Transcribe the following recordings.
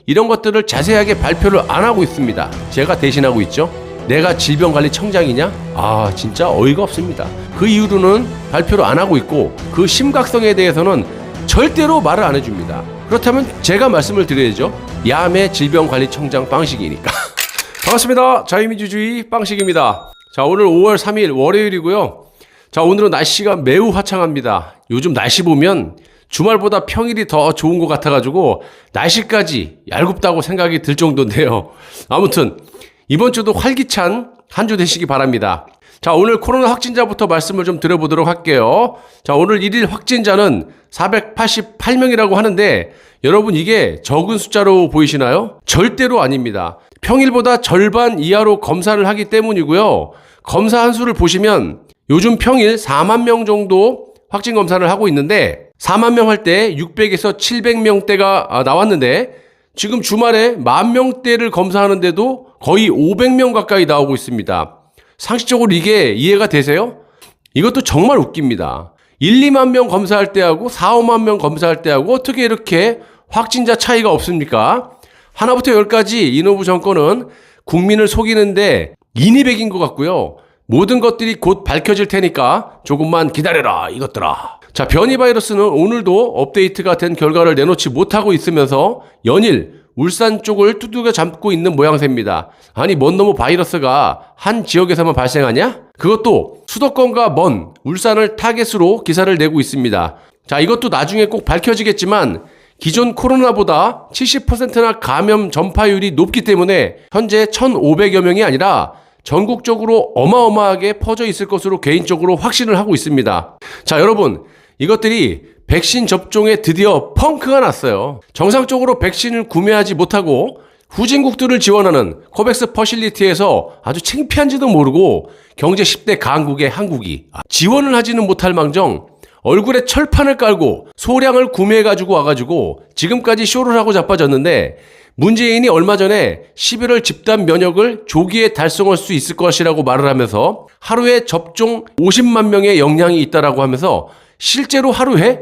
이런 것들을 자세하게 발표를 안 하고 있습니다. 제가 대신하고 있죠. 내가 질병관리청장이냐? 아, 진짜 어이가 없습니다. 그 이유로는 발표를 안 하고 있고 그 심각성에 대해서는 절대로 말을 안 해줍니다. 그렇다면 제가 말씀을 드려야죠. 야매 질병관리청장 빵식이니까. 반갑습니다. 자유민주주의 빵식입니다. 자, 오늘 5월 3일 월요일이고요. 자, 오늘은 날씨가 매우 화창합니다. 요즘 날씨 보면 주말보다 평일이 더 좋은 것 같아가지고 날씨까지 얄궂다고 생각이 들 정도인데요. 아무튼 이번 주도 활기찬 한 주 되시기 바랍니다. 자, 오늘 코로나 확진자부터 말씀을 좀 드려보도록 할게요. 자, 오늘 1일 확진자는 488명이라고 하는데 여러분 이게 적은 숫자로 보이시나요? 절대로 아닙니다. 평일보다 절반 이하로 검사를 하기 때문이고요. 검사 한 수를 보시면 요즘 평일 4만 명 정도 확진 검사를 하고 있는데 4만 명 할 때 600에서 700명대가 나왔는데 지금 주말에 10,000명대를 검사하는데도 거의 500명 가까이 나오고 있습니다. 상식적으로 이게 이해가 되세요? 이것도 정말 웃깁니다. 1, 2만 명 검사할 때하고 4, 5만 명 검사할 때하고 어떻게 이렇게 확진자 차이가 없습니까? 하나부터 열까지 이노부 정권은 국민을 속이는데 인이백인 것 같고요. 모든 것들이 곧 밝혀질 테니까 조금만 기다려라 이것들아. 자, 변이 바이러스는 오늘도 업데이트가 된 결과를 내놓지 못하고 있으면서 연일 울산 쪽을 두들겨 잡고 있는 모양새입니다. 아니, 뭔 놈의 바이러스가 한 지역에서만 발생하냐? 그것도 수도권과 먼 울산을 타겟으로 기사를 내고 있습니다. 자, 이것도 나중에 꼭 밝혀지겠지만 기존 코로나보다 70%나 감염 전파율이 높기 때문에 현재 1,500여 명이 아니라 전국적으로 어마어마하게 퍼져 있을 것으로 개인적으로 확신을 하고 있습니다. 자, 여러분, 이것들이 백신 접종에 드디어 펑크가 났어요. 정상적으로 백신을 구매하지 못하고 후진국들을 지원하는 코백스 퍼실리티에서 아주 창피한지도 모르고 경제 10대 강국의 한국이 지원을 하지는 못할 망정 얼굴에 철판을 깔고 소량을 구매해가지고 와가지고 지금까지 쇼를 하고 자빠졌는데 문재인이 얼마 전에 11월 집단 면역을 조기에 달성할 수 있을 것이라고 말을 하면서 하루에 접종 50만 명의 역량이 있다라고 하면서 실제로 하루에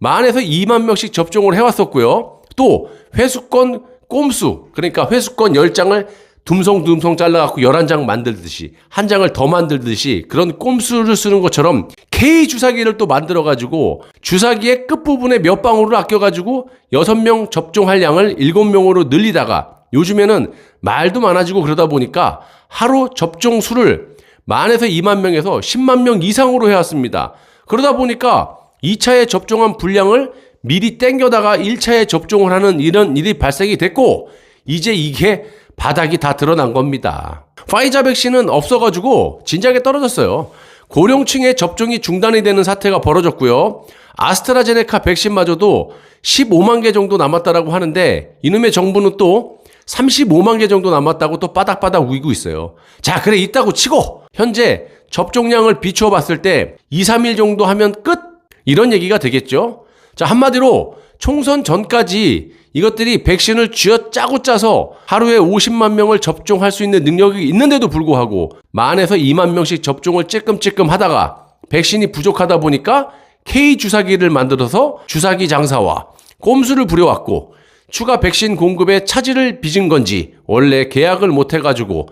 10,000에서 2만 명씩 접종을 해왔었고요. 또 회수권 꼼수, 그러니까 회수권 10장을 둠성둠성 잘라갖고 11장 만들듯이 한 장을 더 만들듯이 그런 꼼수를 쓰는 것처럼 K 주사기를 또 만들어가지고 주사기의 끝부분에 몇 방울을 아껴가지고 6명 접종할 양을 7명으로 늘리다가 요즘에는 말도 많아지고 그러다 보니까 하루 접종 수를 10,000에서 2만 명에서 10만 명 이상으로 해왔습니다. 그러다 보니까 2차에 접종한 분량을 미리 땡겨다가 1차에 접종을 하는 이런 일이 발생이 됐고 이제 이게 바닥이 다 드러난 겁니다. 파이자 백신은 없어가지고 진작에 떨어졌어요. 고령층의 접종이 중단이 되는 사태가 벌어졌고요. 아스트라제네카 백신마저도 15만 개 정도 남았다라고 하는데 이놈의 정부는 또 35만 개 정도 남았다고 또 바닥바닥 우기고 있어요. 자, 그래 있다고 치고 현재 접종량을 비추어 봤을 때 2, 3일 정도 하면 끝! 이런 얘기가 되겠죠. 자, 한마디로 총선 전까지 이것들이 백신을 쥐어짜고 짜서 하루에 50만 명을 접종할 수 있는 능력이 있는데도 불구하고 10,000에서 2만 명씩 접종을 찔끔찔끔 하다가 백신이 부족하다 보니까 K 주사기를 만들어서 주사기 장사와 꼼수를 부려왔고 추가 백신 공급에 차질을 빚은 건지 원래 계약을 못 해가지고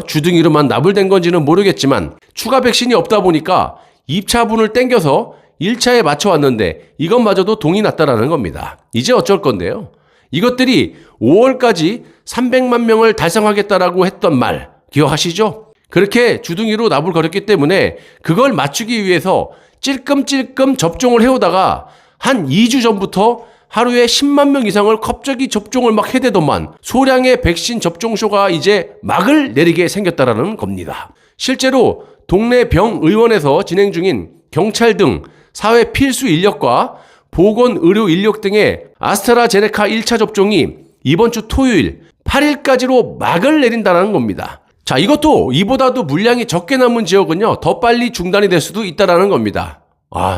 주둥이로만 나불댄 건지는 모르겠지만 추가 백신이 없다 보니까 입차분을 땡겨서 1차에 맞춰왔는데 이것마저도 동이 났다라는 겁니다. 이제 어쩔 건데요. 이것들이 5월까지 300만 명을 달성하겠다라고 했던 말 기억하시죠? 그렇게 주둥이로 나불거렸기 때문에 그걸 맞추기 위해서 찔끔찔끔 접종을 해오다가 한 2주 전부터 하루에 10만 명 이상을 갑자기 접종을 막 해대더만 소량의 백신 접종쇼가 이제 막을 내리게 생겼다라는 겁니다. 실제로 동네 병의원에서 진행 중인 경찰 등 사회 필수 인력과 보건의료 인력 등의 아스트라제네카 1차 접종이 이번 주 토요일 8일까지로 막을 내린다는 겁니다. 자, 이것도 이보다도 물량이 적게 남은 지역은요 더 빨리 중단이 될 수도 있다는 겁니다.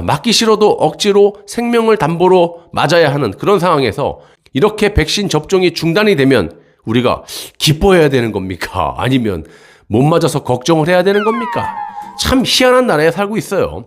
맞기 싫어도 억지로 생명을 담보로 맞아야 하는 그런 상황에서 이렇게 백신 접종이 중단이 되면 우리가 기뻐해야 되는 겁니까? 아니면 못 맞아서 걱정을 해야 되는 겁니까? 참 희한한 나라에 살고 있어요.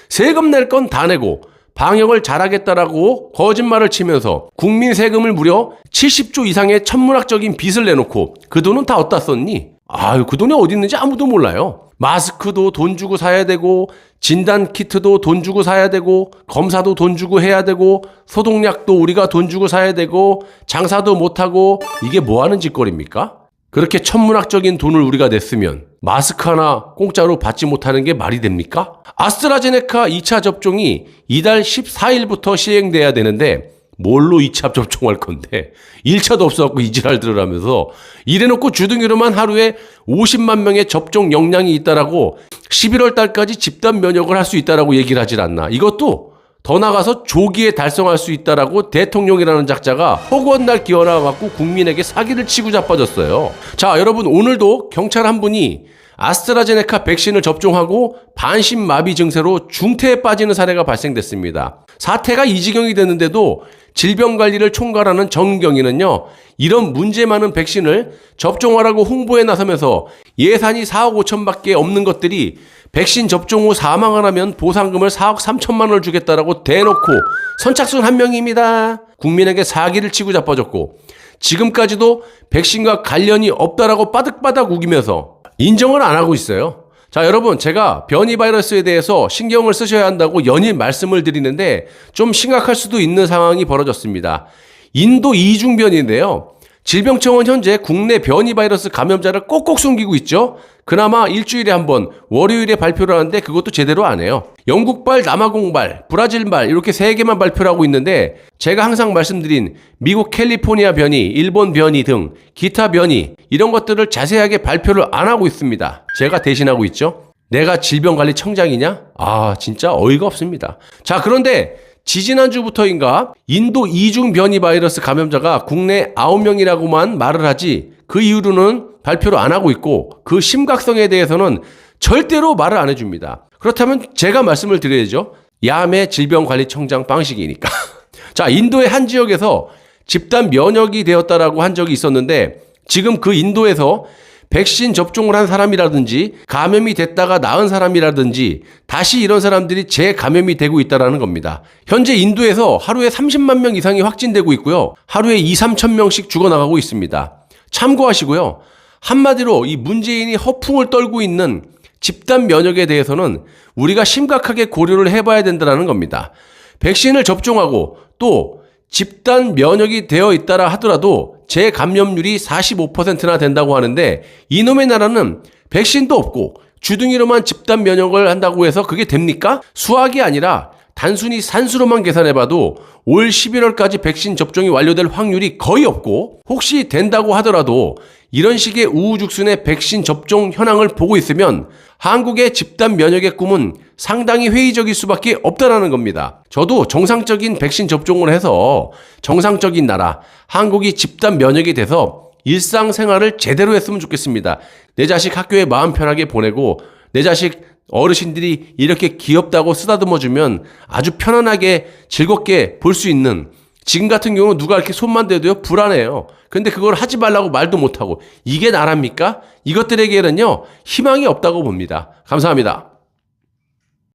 세금 낼 건 다 내고 방역을 잘하겠다라고 거짓말을 치면서 국민 세금을 무려 70조 이상의 천문학적인 빚을 내놓고 그 돈은 다 어디다 썼니? 아유, 그 돈이 어디 있는지 아무도 몰라요. 마스크도 돈 주고 사야 되고, 진단키트도 돈 주고 사야 되고, 검사도 돈 주고 해야 되고, 소독약도 우리가 돈 주고 사야 되고, 장사도 못하고, 이게 뭐 하는 짓거리입니까? 그렇게 천문학적인 돈을 우리가 냈으면 마스크 하나 공짜로 받지 못하는 게 말이 됩니까? 아스트라제네카 2차 접종이 이달 14일부터 시행돼야 되는데 뭘로 2차 접종할 건데 1차도 없어갖고 이지랄 들으라면서 이래놓고 주둥이로만 하루에 50만 명의 접종 역량이 있다라고 11월 달까지 집단 면역을 할 수 있다라고 얘기를 하질 않나. 이것도 더 나가서 조기에 달성할 수 있다라고 대통령이라는 작자가 허구한 날 기어나와갖고 국민에게 사기를 치고 자빠졌어요. 자, 여러분, 오늘도 경찰 한 분이 아스트라제네카 백신을 접종하고 반신마비 증세로 중태에 빠지는 사례가 발생됐습니다. 사태가 이 지경이 됐는데도 질병관리를 총괄하는 정경위는요, 이런 문제 많은 백신을 접종하라고 홍보에 나서면서 예산이 4억 5천밖에 없는 것들이 백신 접종 후 사망을 하면 보상금을 4억 3천만 원을 주겠다라고 대놓고 선착순 한 명입니다. 국민에게 사기를 치고 자빠졌고 지금까지도 백신과 관련이 없다라고 빠득빠득 우기면서 인정을 안 하고 있어요. 자, 여러분, 제가 변이 바이러스에 대해서 신경을 쓰셔야 한다고 연일 말씀을 드리는데 좀 심각할 수도 있는 상황이 벌어졌습니다. 인도 이중변이인데요. 질병청은 현재 국내 변이 바이러스 감염자를 꼭꼭 숨기고 있죠. 그나마 일주일에 한 번 월요일에 발표를 하는데 그것도 제대로 안 해요. 영국발, 남아공발, 브라질발 이렇게 3개만 발표를 하고 있는데 제가 항상 말씀드린 미국 캘리포니아 변이, 일본 변이 등 기타 변이 이런 것들을 자세하게 발표를 안 하고 있습니다. 제가 대신하고 있죠. 내가 질병관리청장이냐? 아, 진짜 어이가 없습니다. 자, 그런데 지지난주부터인가 인도 이중 변이 바이러스 감염자가 국내 9명이라고만 말을 하지 그 이후로는 발표를 안 하고 있고 그 심각성에 대해서는 절대로 말을 안 해줍니다. 그렇다면 제가 말씀을 드려야죠. 야매 질병관리청장 방식이니까. 자, 인도의 한 지역에서 집단 면역이 되었다라고 한 적이 있었는데 지금 그 인도에서 백신 접종을 한 사람이라든지 감염이 됐다가 나은 사람이라든지 다시 이런 사람들이 재감염이 되고 있다는 겁니다. 현재 인도에서 하루에 30만 명 이상이 확진되고 있고요. 하루에 2, 3천 명씩 죽어나가고 있습니다. 참고하시고요. 한마디로 이 문재인이 허풍을 떨고 있는 집단 면역에 대해서는 우리가 심각하게 고려를 해봐야 된다는 겁니다. 백신을 접종하고 또 집단 면역이 되어 있다라 하더라도 재감염률이 45%나 된다고 하는데 이놈의 나라는 백신도 없고 주둥이로만 집단 면역을 한다고 해서 그게 됩니까? 수학이 아니라 단순히 산수로만 계산해봐도 올 11월까지 백신 접종이 완료될 확률이 거의 없고 혹시 된다고 하더라도 이런 식의 우후죽순의 백신 접종 현황을 보고 있으면 한국의 집단 면역의 꿈은 상당히 회의적일 수밖에 없다라는 겁니다. 저도 정상적인 백신 접종을 해서 정상적인 나라, 한국이 집단 면역이 돼서 일상생활을 제대로 했으면 좋겠습니다. 내 자식 학교에 마음 편하게 보내고 내 자식 어르신들이 이렇게 귀엽다고 쓰다듬어주면 아주 편안하게 즐겁게 볼 수 있는 지금 같은 경우는 누가 이렇게 손만 대도요 불안해요. 근데 그걸 하지 말라고 말도 못하고 이게 나랍니까? 이것들에게는요 희망이 없다고 봅니다. 감사합니다.